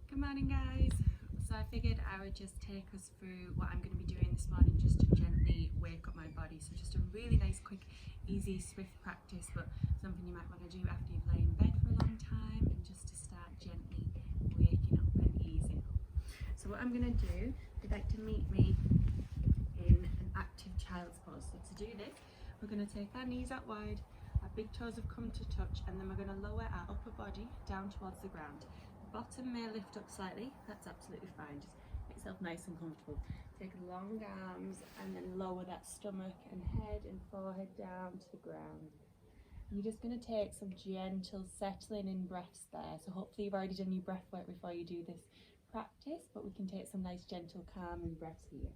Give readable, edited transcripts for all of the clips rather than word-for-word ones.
Good morning, guys. So I figured I would just take us through what I'm going to be doing this morning just to gently wake up my body. So just a really nice, quick, easy, swift practice, but something you might want to do after you've lain in bed for a long time and just to start gently waking up and easing up. So what I'm going to do, if you'd like to meet me in an active child's pose. So to do this, we're going to take our knees out wide, our big toes have come to touch, and then we're going to lower our upper body down towards the ground. Bottom may lift up slightly, that's absolutely fine, just make yourself nice and comfortable. Take long arms and then lower that stomach and head and forehead down to the ground. And you're just going to take some gentle settling in breaths there, so hopefully you've already done your breath work before you do this practice, but we can take some nice gentle calming breaths here.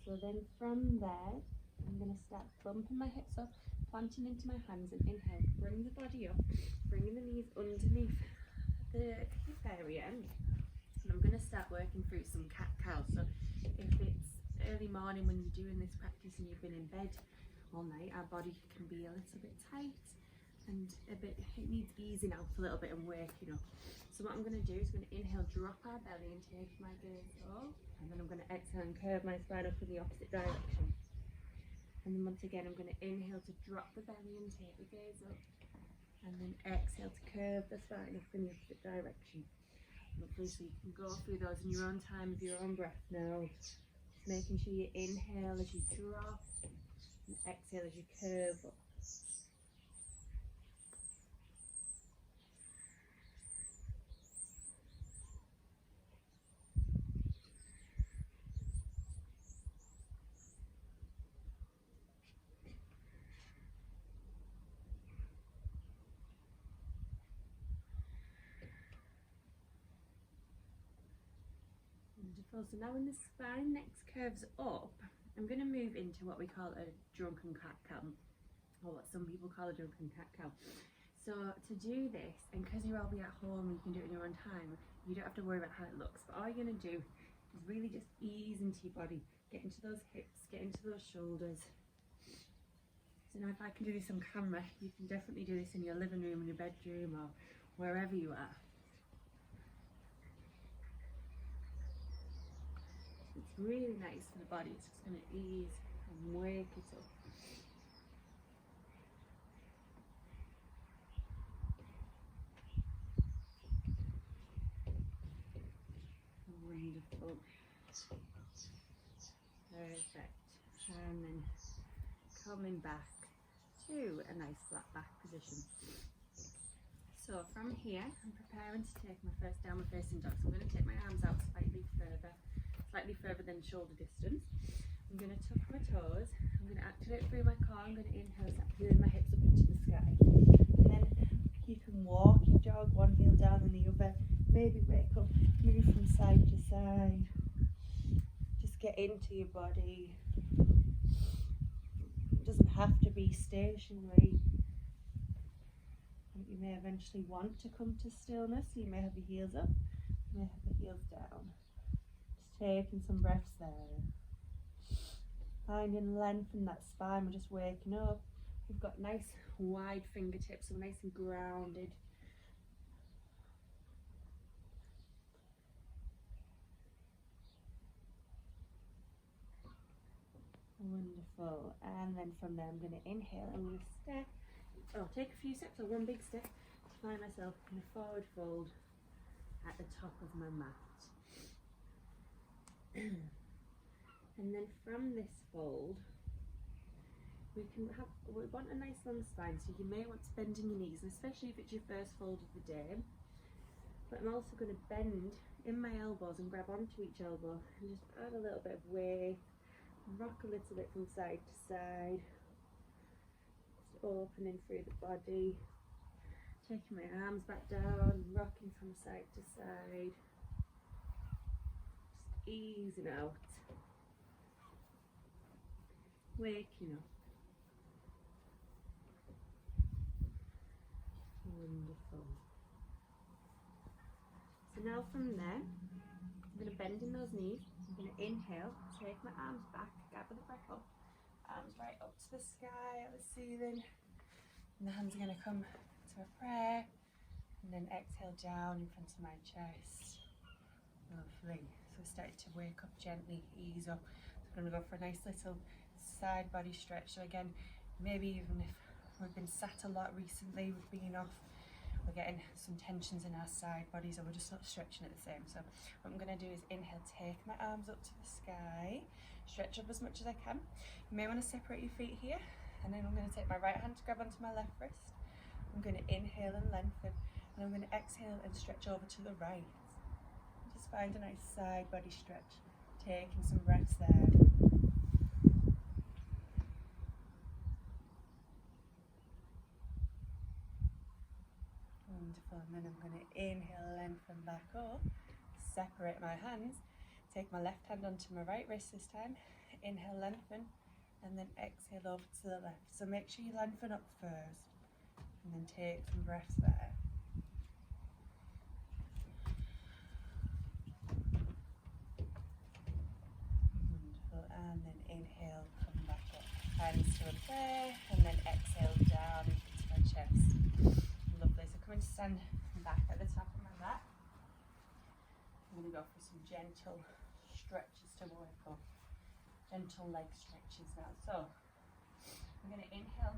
So then from there, I'm going to start bumping my hips up, planting into my hands, and inhale, bring the body up, bringing the knees underneath the hip area. And I'm going to start working through some cat-cow. So if it's early morning when you're doing this practice and you've been in bed all night, our body can be a little bit tight and it needs easing out a little bit and waking up. So what I'm going to do is I'm going to inhale, drop our belly and take my gaze up, and then I'm going to exhale and curve my spine up in the opposite direction. And then once again I'm going to inhale to drop the belly and take the gaze up, and then exhale to curve the spine up in the opposite direction. Lovely, so you can go through those in your own time with your own breath now. Just making sure you inhale as you drop and exhale as you curve up. Wonderful. So now when the spine next curves up, I'm going to move into what we call a drunken cat-cow, or what some people call a drunken cat-cow. So to do this, and because you'll all be at home, you can do it in your own time, you don't have to worry about how it looks, but all you're going to do is really just ease into your body, get into those hips, get into those shoulders. So now if I can do this on camera, you can definitely do this in your living room, in your bedroom, or wherever you are. It's really nice for the body, it's just going to ease and wake it up. Wonderful. Perfect. And then coming back to a nice flat back position. So from here, I'm preparing to take my first downward facing dog. So I'm going to take my arms out slightly further than shoulder distance. I'm going to tuck my toes. I'm going to activate through my core. I'm going to inhale, start peeling my hips up into the sky. And then you can walk, you jog, one heel down and the other. Maybe wake up, move from side to side. Just get into your body. It doesn't have to be stationary. You may eventually want to come to stillness. You may have your heels up, you may have the heels down. Just taking some breaths there. Finding length in that spine. We're just waking up. We've got nice wide fingertips, so nice and grounded. Wonderful. And then from there I'm going to inhale. I'm going to step. I'll take a few steps, or one big step, to find myself in a forward fold at the top of my mat. And then from this fold, we want a nice long spine, so you may want to bend in your knees, and especially if it's your first fold of the day. But I'm also going to bend in my elbows and grab onto each elbow and just add a little bit of weight, rock a little bit from side to side. opening through the body, taking my arms back down, rocking from side to side, just easing out, waking up. Wonderful. So now from there, I'm going to bend in those knees. I'm going to inhale, take my arms back, gather the breath up, arms right up to the sky, at the ceiling. And the hands are going to come to a prayer, and then exhale down in front of my chest. Lovely. So we're starting to wake up gently, ease up. So I'm going to go for a nice little side body stretch. So again, maybe even if we've been sat a lot recently, we've been off, we're getting some tensions in our side bodies, or we're just not stretching at the same. So what I'm going to do is inhale, take my arms up to the sky, stretch up as much as I can. You may want to separate your feet here, and then I'm going to take my right hand to grab onto my left wrist. I'm going to inhale and lengthen, and I'm going to exhale and stretch over to the right. Just find a nice side body stretch, taking some breaths there. Wonderful. And then I'm going to inhale, lengthen back up, separate my hands, take my left hand onto my right wrist this time, inhale, lengthen, and then exhale over to the left. So make sure you lengthen up first, and then take some breaths there. Wonderful. And then inhale, come back up, hands to a prayer, and then exhale down into my chest. Lovely. So come and stand back at the top of my mat. I'm going to go for some gentle stretches to work up. Gentle leg stretches now. So I'm going to inhale,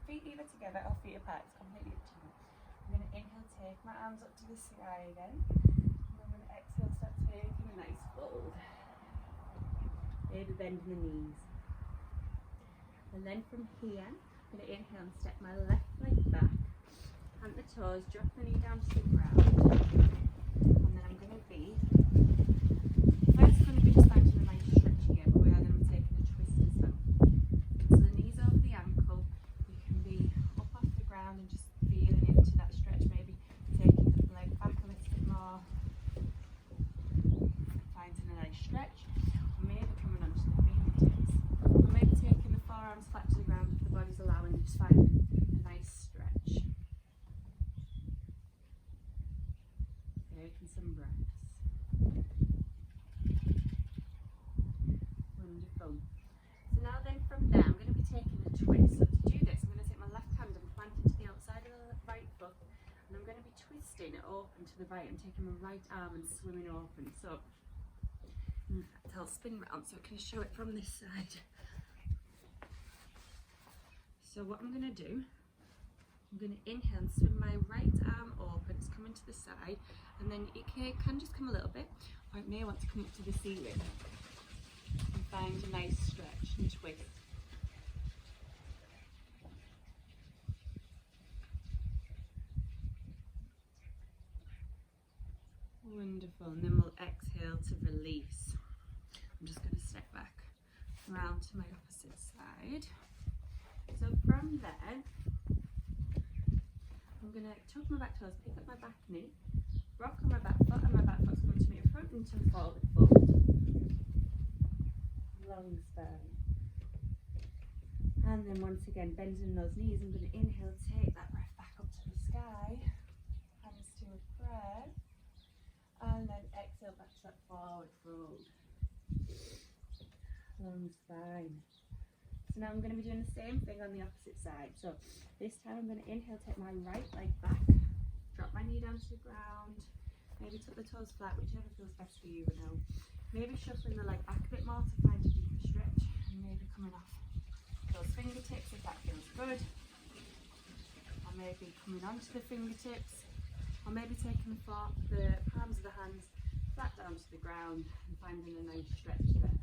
feet either together or feet apart. It's completely up to you. I'm going to inhale, take my arms up to the sky again. And I'm going to exhale, start taking a nice fold. Maybe bending the knees. And then from here, I'm going to inhale and step my left leg back. Plant the toes, drop the knee down to the ground, and then I'm going to be, first going to be just finding a nice stretch here, but we are going to be taking a twist as well. So the knees over the ankle, you can be up off the ground and just feeling into that stretch, maybe taking the leg back a little bit more, finding a nice stretch, or maybe coming onto the fingertips, or maybe taking the forearms flat to the ground if the body's allowing, just finding a nice stretch. Taking some breaths. Wonderful. So now then from there, I'm going to be taking a twist. So to do this, I'm going to take my left hand and plant it to the outside of the right foot, and I'm going to be twisting it open to the right. I'm taking my right arm and swimming open. So I'll spin round so I can show it from this side. So what I'm going to do, I'm going to inhale and swim my right arm open, it's coming to the side, and then it can just come a little bit, or it may want to come up to the ceiling, and find a nice stretch and twist. Wonderful, and then we'll exhale to release. I'm just going to step back around to my opposite side. So from there, I'm going to tuck my back toes, pick up my back knee, rock on my back foot, and my back foot's coming to me in front into a forward fold. Long spine. And then once again, bending those knees, I'm going to inhale, take that breath back up to the sky, hands to a prayer, and then exhale back to that forward fold. Long spine. So now I'm going to be doing the same thing on the opposite side. So this time I'm going to inhale, take my right leg back, drop my knee down to the ground, maybe tuck the toes flat, whichever feels best for you now. Maybe shuffling the leg back a bit more to find a deeper stretch, and maybe coming off those fingertips if that feels good. Or maybe coming onto the fingertips, or maybe taking the palms of the hands flat down to the ground and finding a nice stretch there.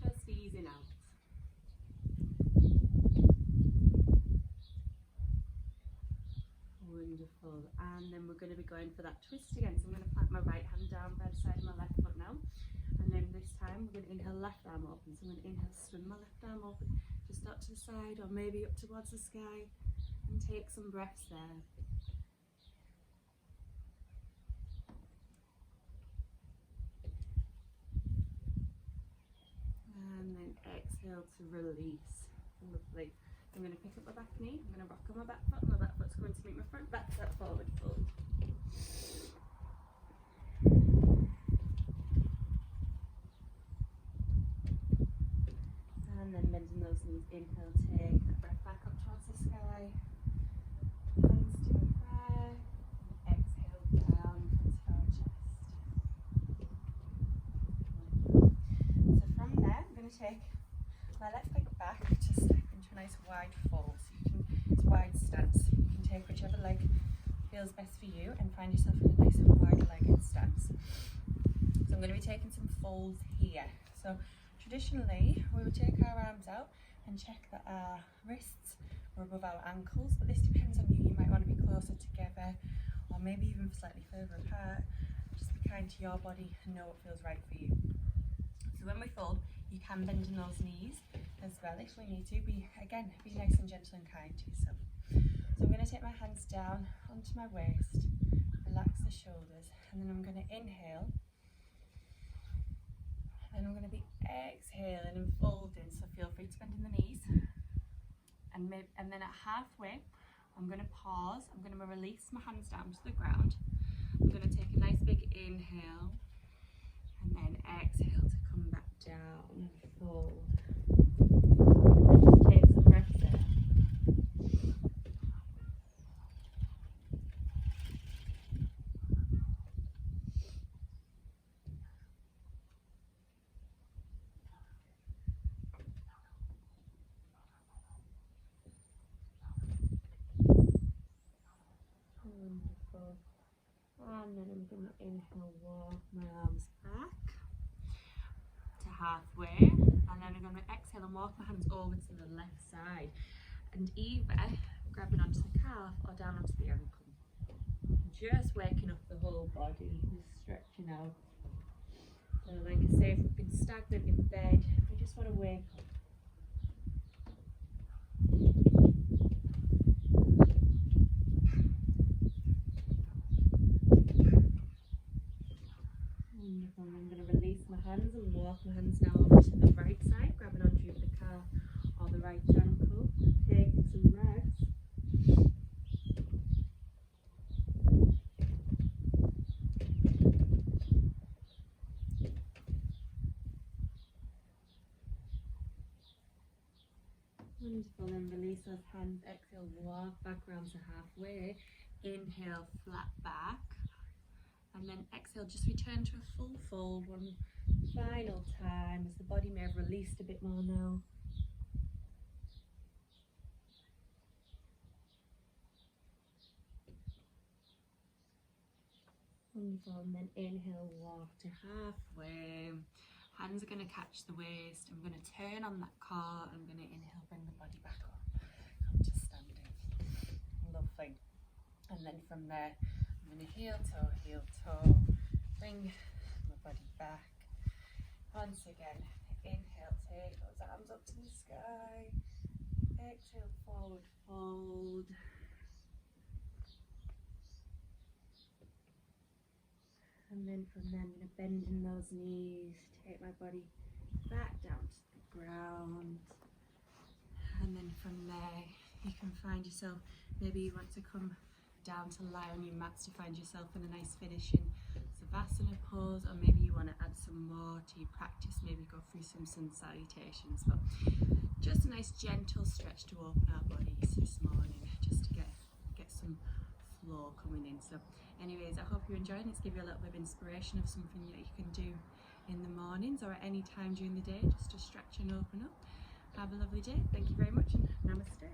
Just easing out. Wonderful. And then we're going to be going for that twist again. So I'm going to plant my right hand down by the side of my left foot now. And then this time we're going to inhale left arm open. So I'm going to inhale, swim my left arm open, just out to the side or maybe up towards the sky, and take some breaths there. And then exhale to release. Lovely. I'm going to pick up my back knee, I'm going to rock on my back foot, and my back foot's going to meet my front, back to that forward fold. And then bending those knees, inhale, take a breath back up towards the sky, hands to a prayer, exhale down into our chest. So from there, I'm going to take my left leg back to step into a nice wide fold. So you can, it's wide stance. You can take whichever leg feels best for you and find yourself in a nice wide legged stance. So I'm going to be taking some folds here. So traditionally, we would take our arms out and check that our wrists are above our ankles, but this depends on you. You might want to be closer together or maybe even slightly further apart. Just be kind to your body and know what feels right for you. So when we fold, you can bend in those knees as well if we need to. Be nice and gentle and kind to yourself. So I'm going to take my hands down onto my waist, relax the shoulders, and then I'm going to inhale. And I'm going to be exhaling and folding, so feel free to bend in the knees. And then at halfway, I'm going to pause. I'm going to release my hands down to the ground. I'm going to take a nice big inhale and then exhale to come back down and fold. And just take some breaths there. Wonderful. And then I'm going to inhale, walk my arms back to halfway, and then I'm going to exhale and walk my hands over to the left side, and either grabbing onto the calf or down onto the ankle. Just waking up the whole body, just stretching out. So like I say, if we've been stagnant in bed, we just want to wake up. Wonderful. I'm going to release my hands and walk my hands now over to the right side, grabbing onto the calf or the right ankle, taking some breaths. Wonderful. Then release those hands, exhale, walk back round to halfway, inhale, flat back. And then exhale, just return to a full fold one final time as the body may have released a bit more now. Wonderful. And then inhale, walk to halfway. Hands are going to catch the waist. I'm going to turn on that core. I'm going to inhale, bring the body back up to standing. Lovely. And then from there, I'm going to heel toe, bring my body back. Once again, inhale, take those arms up to the sky. Exhale, forward fold. And then from there, I'm going to bend in those knees, take my body back down to the ground. And then from there, you can find yourself, maybe you want to come down to lie on your mats to find yourself in a nice finishing Savasana pose, or maybe you want to add some more to your practice, maybe go through some sun salutations. But just a nice gentle stretch to open our bodies this morning, just to get some flow coming in. So anyways, I hope you're enjoying it. It's give you a little bit of inspiration of something that you can do in the mornings or at any time during the day, just to stretch and open up. Have a lovely day. Thank you very much, and namaste.